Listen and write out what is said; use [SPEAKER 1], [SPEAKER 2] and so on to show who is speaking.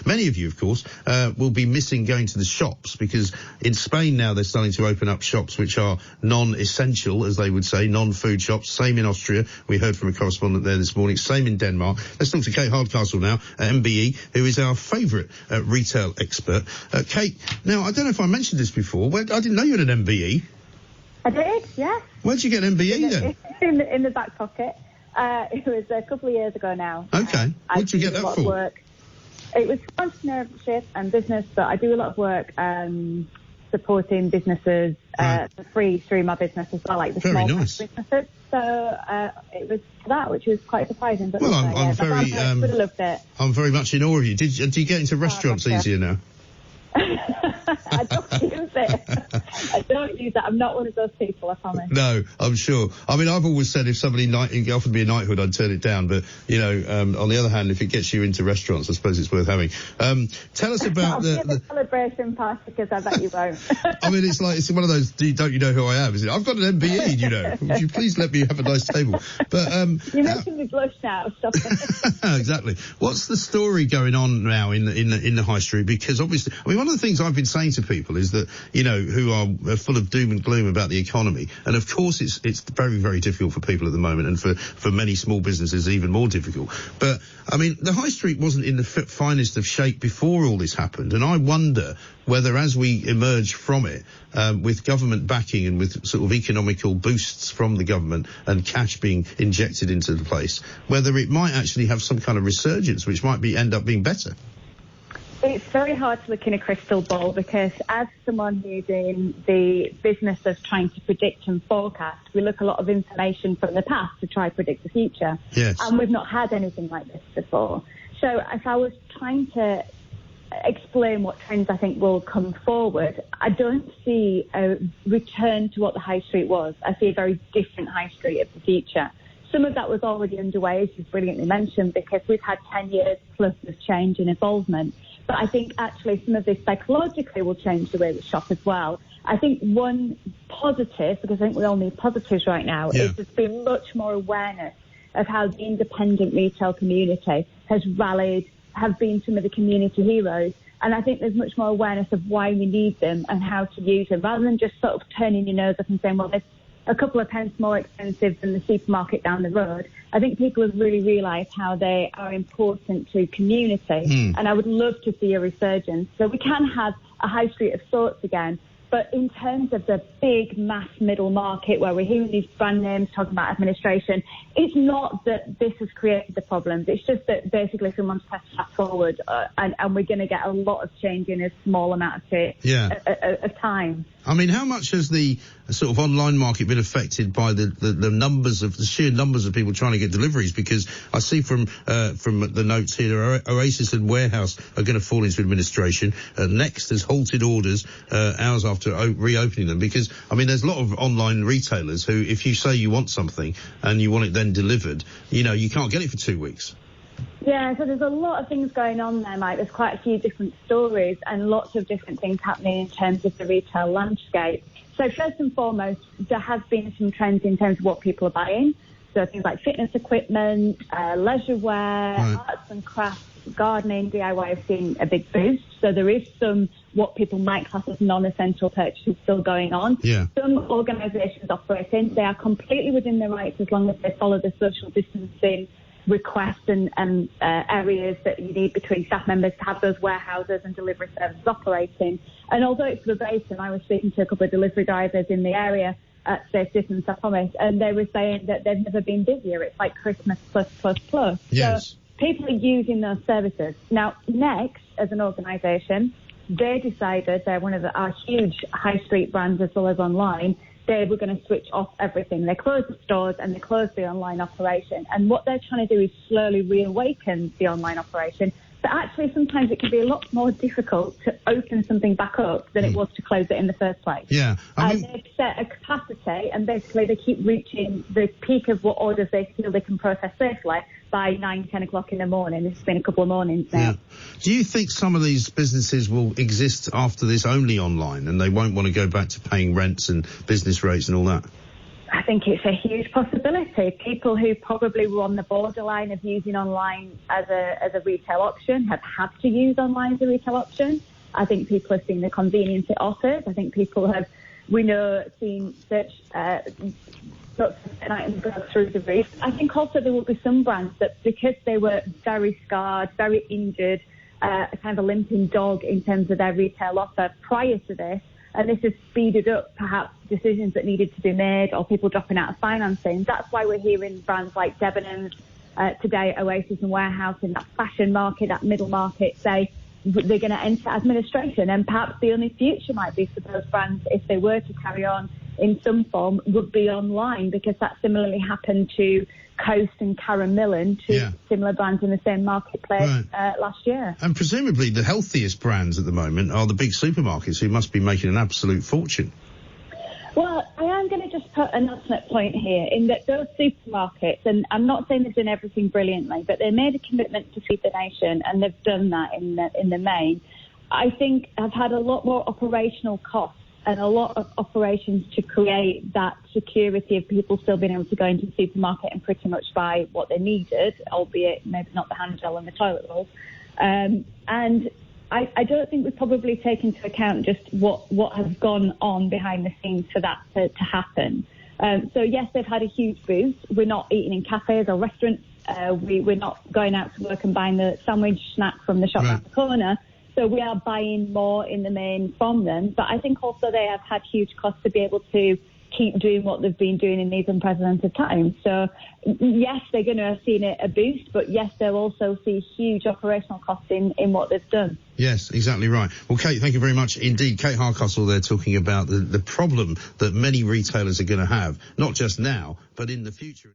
[SPEAKER 1] Many of you, of course, will be missing going to the shops, because in Spain now they're starting to open up shops which are non-essential, as they would say, non-food shops. Same in Austria. We heard from a correspondent there this morning. Same in Denmark. Let's talk to Kate Hardcastle now at MBE, who is our favourite retail expert. Kate, now, I don't know if I mentioned this before. I didn't know you had an MBE.
[SPEAKER 2] I did, yes.
[SPEAKER 1] Where'd you get an MBE then?
[SPEAKER 2] In the back pocket. It was a couple of years ago now.
[SPEAKER 1] Okay. What did you get that for?
[SPEAKER 2] Work. It was entrepreneurship and business, but I do a lot of work supporting businesses for free through my business as well, like the small businesses. So it was that, which was quite surprising. But
[SPEAKER 1] well, I'm
[SPEAKER 2] would have loved it.
[SPEAKER 1] I'm very much in awe of you. Do you get into restaurants easier now?
[SPEAKER 2] I don't use it. I don't use it. I'm not one of those people, I promise.
[SPEAKER 1] No, I'm sure. I mean, I've always said if somebody offered me a knighthood, I'd turn it down. But, you know, on the other hand, if it gets you into restaurants, I suppose it's worth having. Tell us about
[SPEAKER 2] the celebration party, because I bet you won't.
[SPEAKER 1] I mean, it's one of those, don't you know who I am? Is it? I've got an MBE, you know. Would you please let me have a nice table? But
[SPEAKER 2] you're making me blush now. Stop it.
[SPEAKER 1] Exactly. What's the story going on now in the high street? Because obviously, I mean, one of the things I've been saying to people is that, you know, who are full of doom and gloom about the economy, and of course it's very, very difficult for people at the moment, and for many small businesses even more difficult. But I mean, the high street wasn't in the finest of shape before all this happened, and I wonder whether as we emerge from it, with government backing and with sort of economical boosts from the government and cash being injected into the place, whether it might actually have some kind of resurgence which might end up being better.
[SPEAKER 2] It's very hard to look in a crystal ball, because as someone who's in the business of trying to predict and forecast, we look a lot of information from the past to try to predict the future.
[SPEAKER 1] Yes.
[SPEAKER 2] And we've not had anything like this before. So if I was trying to explain what trends I think will come forward, I don't see a return to what the high street was. I see a very different high street of the future. Some of that was already underway, as you've brilliantly mentioned, because we've had 10 years plus of change and involvement. But I think actually some of this psychologically will change the way we shop as well. I think one positive, because I think we all need positives right now, is there's been much more awareness of how the independent retail community has rallied, have been some of the community heroes. And I think there's much more awareness of why we need them and how to use them, rather than just sort of turning your nose up and saying, well, there's a couple of pence more expensive than the supermarket down the road. I think people have really realised how they are important to community, and I would love to see a resurgence. So we can have a high street of sorts again, but in terms of the big mass middle market where we're hearing these brand names talking about administration, it's not that this has created the problems. It's just that basically someone's pressed that forward, and we're going to get a lot of change in a small amount of time.
[SPEAKER 1] I mean, how much has the sort of online market been affected by the sheer numbers of people trying to get deliveries? Because I see from the notes here, Oasis and Warehouse are going to fall into administration. Next has halted orders hours after reopening them, because, I mean, there's a lot of online retailers who, if you say you want something and you want it then delivered, you know, you can't get it for 2 weeks.
[SPEAKER 2] Yeah, so there's a lot of things going on there, Mike. There's quite a few different stories and lots of different things happening in terms of the retail landscape. So first and foremost, there has been some trends in terms of what people are buying. So things like fitness equipment, leisure wear, arts and crafts, gardening, DIY have seen a big boost. So there is some what people might class as non-essential purchases still going on.
[SPEAKER 1] Yeah.
[SPEAKER 2] Some organisations operating, they are completely within their rights as long as they follow the social distancing requests and areas that you need between staff members to have those warehouses and delivery services operating. And although it's verbatim, I was speaking to a couple of delivery drivers in the area at Safe Distance, I promise, and they were saying that they've never been busier. It's like Christmas plus, plus, plus.
[SPEAKER 1] Yes.
[SPEAKER 2] So people are using those services. Now, Next, as an organisation, they decided, they're one of our huge high street brands as well as online, they were going to switch off everything. They closed the stores and they closed the online operation. And what they're trying to do is slowly reawaken the online operation. But actually, sometimes it can be a lot more difficult to open something back up than it was to close it in the first place.
[SPEAKER 1] Yeah.
[SPEAKER 2] And they've set a capacity, and basically they keep reaching the peak of what orders they feel they can process safely by 9, 10 o'clock in the morning. This has been a couple of mornings now.
[SPEAKER 1] Yeah. Do you think some of these businesses will exist after this only online, and they won't want to go back to paying rents and business rates and all that?
[SPEAKER 2] I think it's a huge possibility. People who probably were on the borderline of using online as a retail option have had to use online as a retail option. I think people have seen the convenience it offers. I think people have, we know, seen search items go through the roof. I think also there will be some brands that, because they were very scarred, very injured, a kind of a limping dog in terms of their retail offer prior to this, and this has speeded up perhaps decisions that needed to be made or people dropping out of financing. That's why we're hearing brands like Debenhams today, Oasis and Warehouse in that fashion market, that middle market, say they're going to enter administration, and perhaps the only future might be for those brands, if they were to carry on in some form, would be online, because that similarly happened to Coast and Karen Millen, two similar brands in the same marketplace last year.
[SPEAKER 1] And presumably the healthiest brands at the moment are the big supermarkets, who must be making an absolute fortune.
[SPEAKER 2] Well, I am going to just put an ultimate point here in that those supermarkets, and I'm not saying they've done everything brilliantly, but they made a commitment to feed the nation, and they've done that in the main. I think have had a lot more operational costs and a lot of operations to create that security of people still being able to go into the supermarket and pretty much buy what they needed, albeit maybe not the hand gel and the toilet rolls. And I don't think we've probably taken into account just what has gone on behind the scenes for that to happen. So yes, they've had a huge boost. We're not eating in cafes or restaurants. We're not going out to work and buying the sandwich snack from the shop around the corner. So we are buying more in the main from them. But I think also they have had huge costs to be able to keep doing what they've been doing in these unprecedented times. So yes, they're going to have seen a boost, but yes, they'll also see huge operational costs in what they've done.
[SPEAKER 1] Yes, exactly right. Well, Kate, thank you very much indeed. Kate Hardcastle there, talking about the problem that many retailers are going to have, not just now, but in the future.